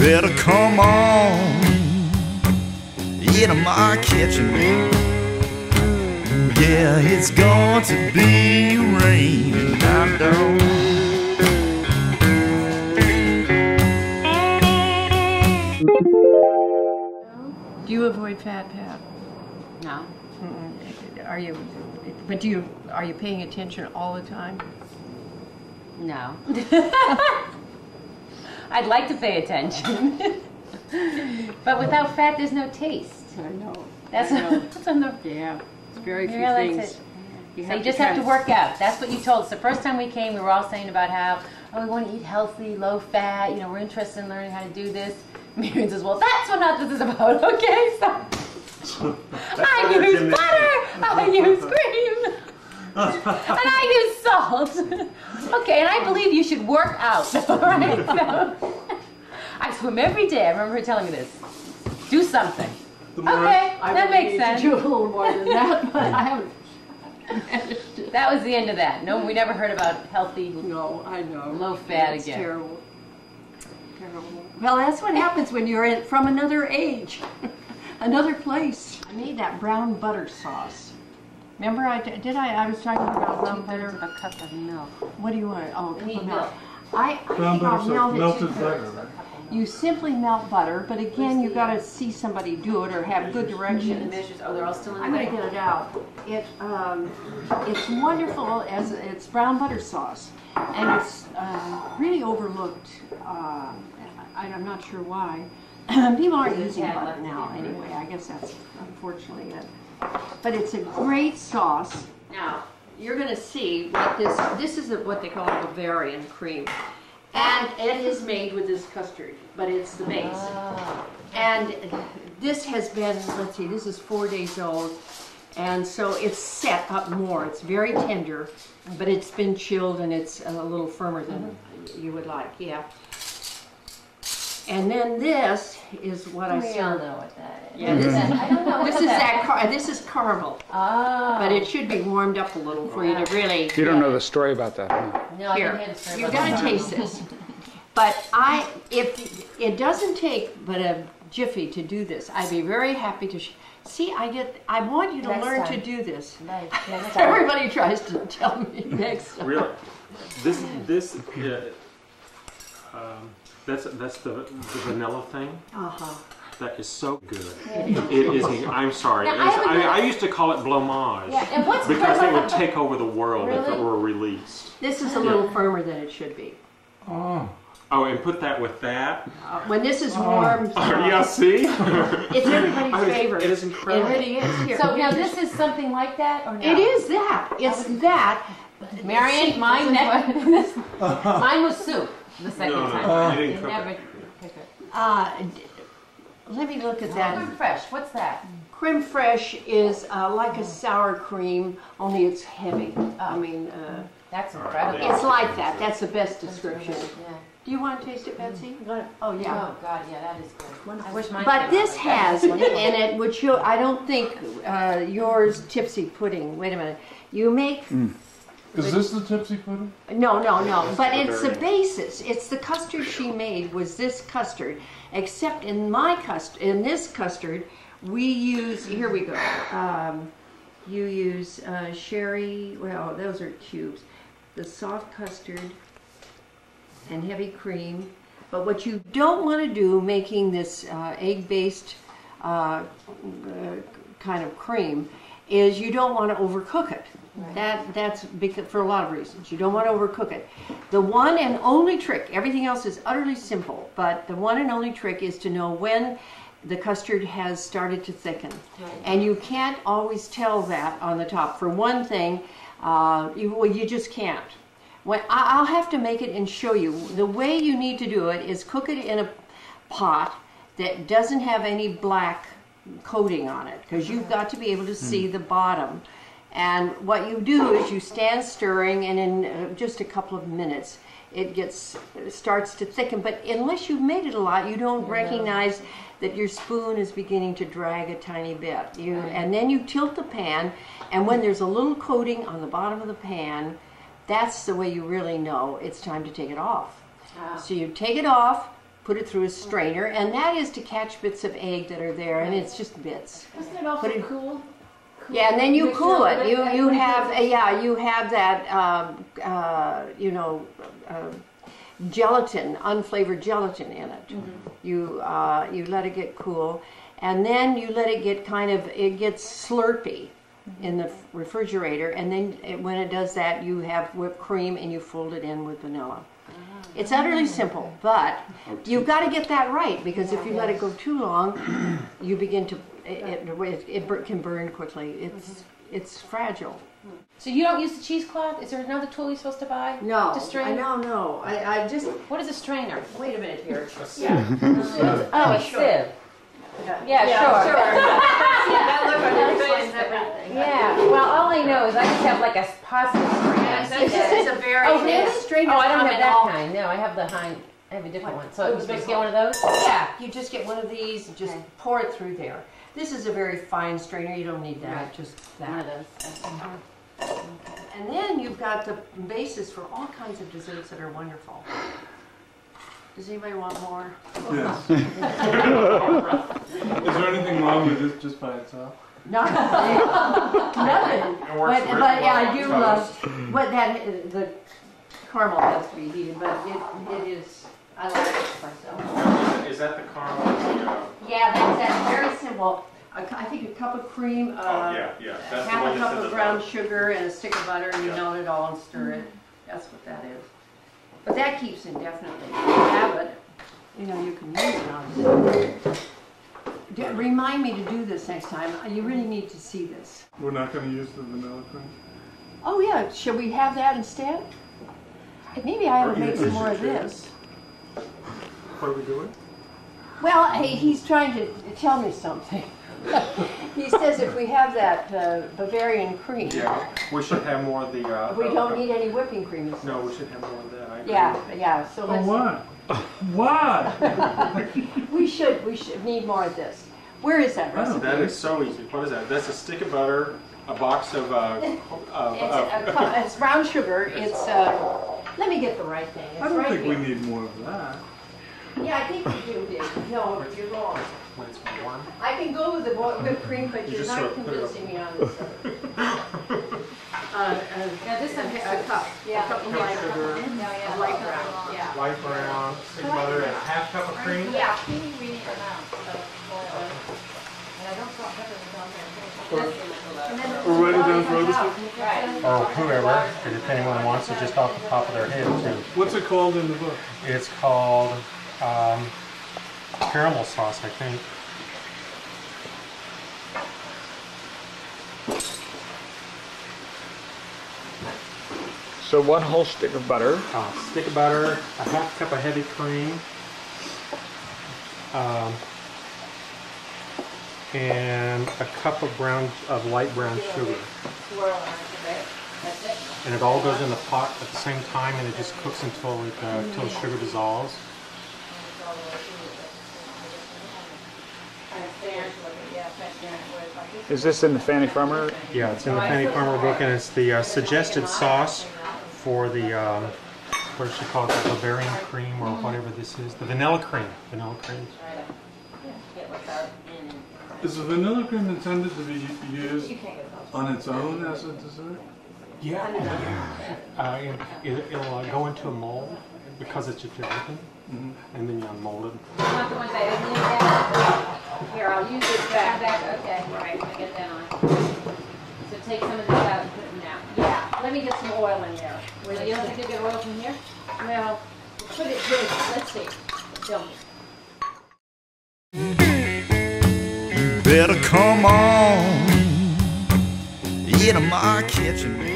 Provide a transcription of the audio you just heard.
better come on into my kitchen. Yeah, it's going to be raining outdoors. Do you avoid fat, Pat? No. Are you paying attention all the time? No. I'd like to pay attention. But without fat, there's no taste. I know. That's on the... Yeah, it's very few realize things. So you just have to work out. That's what you told us. The first time we came, we were all saying about how, oh, we want to eat healthy, low fat, you know, we're interested in learning how to do this. Marion says, well, that's what all this is about, okay? So I use butter, I use cream, and I use salt. Okay, and I believe you should work out, all right? So, I swim every day. I remember her telling me this. Do something. Okay, that makes sense. I do a little more than that, but I haven't. That was the end of that. No, we never heard about healthy. No, I know. Low fat it's again. Terrible. Terrible. Well, that's what happens when you're from another age, another place. I made that brown butter sauce. Remember, I was talking about brown butter. A cup of milk. What do you want? Oh, a cup need of milk. milk. I Brown think I'll butter, melt it melted too. butter, right? You simply melt butter, but again, you got to see somebody do it or have good directions. Measures. Oh, they're all still in I'm the going to get it out. It's wonderful as it's brown butter sauce, and it's really overlooked. I'm not sure why. People aren't using butter now anyway. I guess that's unfortunately it. But it's a great sauce. Now you're going to see what this is what they call a Bavarian cream. And it is made with this custard, but it's the base. Oh. And this has been, let's see, this is 4 days old. And so it's set up more. It's very tender, but it's been chilled and it's a little firmer than you would like, yeah. And then this is what I serve. know what that is. Yeah, this is, I don't know. This is caramel. Oh. But it should be warmed up a little for you to really. You don't know the story about that, huh? No, I Here, didn't hear the story you've about got to that. taste this. But if it doesn't take but a jiffy to do this, I'd be very happy to. See, I want you to Next learn time. to do this. Next time. Everybody tries to tell me next time. Really? That's the vanilla thing. That is so good. It is. I'm sorry. Now, I used to call it blanc Yeah, and what's because it would take over the world if it Really? were released. This is a little firmer than it should be. Oh, and put that with that. When this is warm, Yeah, see? it's everybody's favorite. It is incredible. It really is. Here. So now this is something like that, or no? It is that. It's that. Marion, mine was soup the second time. You didn't cook never it. cook it. Let me look at that. Creme fraiche, what's that? Creme fraiche is like a sour cream, only it's heavy. I mean, That's incredible. it's like that. That's the best description. Yeah. Do you want to taste it, Betsy? Oh, yeah. Oh God, yeah, that is good. I wish mine. But came this out has like in that. it, which I don't think yours tipsy pudding. Wait a minute. You make Is this the tipsy pudding? no. But it's the basis. It's the custard she made was this custard, except in this custard, we use. Here we go. You use sherry. Well, those are cubes. The soft custard and heavy cream. But what you don't want to do making this egg-based kind of cream is you don't want to overcook it. Right. That's because, for a lot of reasons. You don't want to overcook it. The one and only trick, everything else is utterly simple, but the one and only trick is to know when the custard has started to thicken. Right. And you can't always tell that on the top. For one thing, you just can't. I'll have to make it and show you. The way you need to do it is cook it in a pot that doesn't have any black coating on it, because you've got to be able to see the bottom. And what you do is you stand stirring, and in just a couple of minutes it starts to thicken. But unless you've made it a lot, you don't recognize that your spoon is beginning to drag a tiny bit. And then you tilt the pan, and when there's a little coating on the bottom of the pan, that's the way you really know it's time to take it off. So you take it off, put it through a strainer, and that is to catch bits of egg that are there, and it's just bits. Isn't it also cool? Yeah, and then you Mix cool it it. You have that gelatin, unflavored gelatin in it. You let it get cool, and then you let it get it gets slurpy in the refrigerator, and then when it does that, you have whipped cream and you fold it in with vanilla. It's utterly simple, but you've got to get that right, because if you let it go too long, you begin to it can burn quickly. It's fragile. So you don't use the cheesecloth? Is there another tool you're supposed to buy? No, to strain? no. I just What is a strainer? wait a minute here. Oh, a sieve. Yeah, sure. That look on your face, everything. Yeah. Well, all I know is I just have like a pasta strainer. This is a very Oh, really? strainer. Oh, I don't have that kind. No, I have the Hind. I have a different one. So you're supposed to get one of those? Yeah, you just get one of these and just pour it through there. This is a very fine strainer. You don't need that. Right. Just One of that. those. And then you've got the basis for all kinds of desserts that are wonderful. Does anybody want more? Yes. Is there anything wrong with this just by itself? Nothing. But yeah, I do love the caramel has to be heated, but it is. I like it myself. Is that the caramel? Yeah, that's very simple. I think a cup of cream, That's the half one a that's cup in of the brown box. sugar and a stick of butter, and you melt it all and stir it. That's what that is. But that keeps indefinitely. If you have it, you can use it on. Remind me to do this next time. You really need to see this. We're not going to use the vanilla cream? Oh yeah, shall we have that instead? Maybe I ought to make some more of this. What are we doing? Well, he's trying to tell me something. He says if we have that Bavarian cream, Yeah, we should have more of the. we don't need any whipping cream. No, we should have more of that. I agree. Yeah. So Oh, let's. why? Why? We should need more of this. Where is that recipe? That is so easy. What is that? That's a stick of butter, a box of. It's brown sugar. It's. Let me get the right thing. It's I don't right think we here. need more of that. Yeah, I think we do, Dave. No, you're wrong. When it's warm. I can go with the whipped cream, but You you're just not sort of put it up. convincing me on this. Yeah, this one A cup. Yeah, Cup of sugar, light brown. Yeah. light brown, stick of butter, and a half cup of cream. Yeah. We need an amount of oil. And I don't salt pepper was on there. We're ready to throw this? Right. Or whoever, if anyone wants it, just off the top of their head too. What's it called in the book? It's called caramel sauce, I think. So 1 whole stick of butter. Stick of butter, a half cup of heavy cream, and a cup of light brown sugar. Swirl around a bit. That's it. And it all goes in the pot at the same time, and it just cooks until the sugar dissolves. Is this in the Fanny Farmer? Yeah, it's in the Fanny Farmer book, and it's the suggested sauce for the, what does she call it, the Bavarian cream or whatever this is, the vanilla cream. Vanilla cream. Is the vanilla cream intended to be used on its own as a dessert? Yeah, it'll go into a mold because it's a gelatin, and then you unmold it. Not the ones I opened yet. Here, I'll use this back. Okay, all right, I'm gonna get that on. So take some of this out and put it in now. Yeah. Let me get some oil in there. So you don't think you get oil from here? Well, put it here. Let's see. Film. You better come on into my kitchen.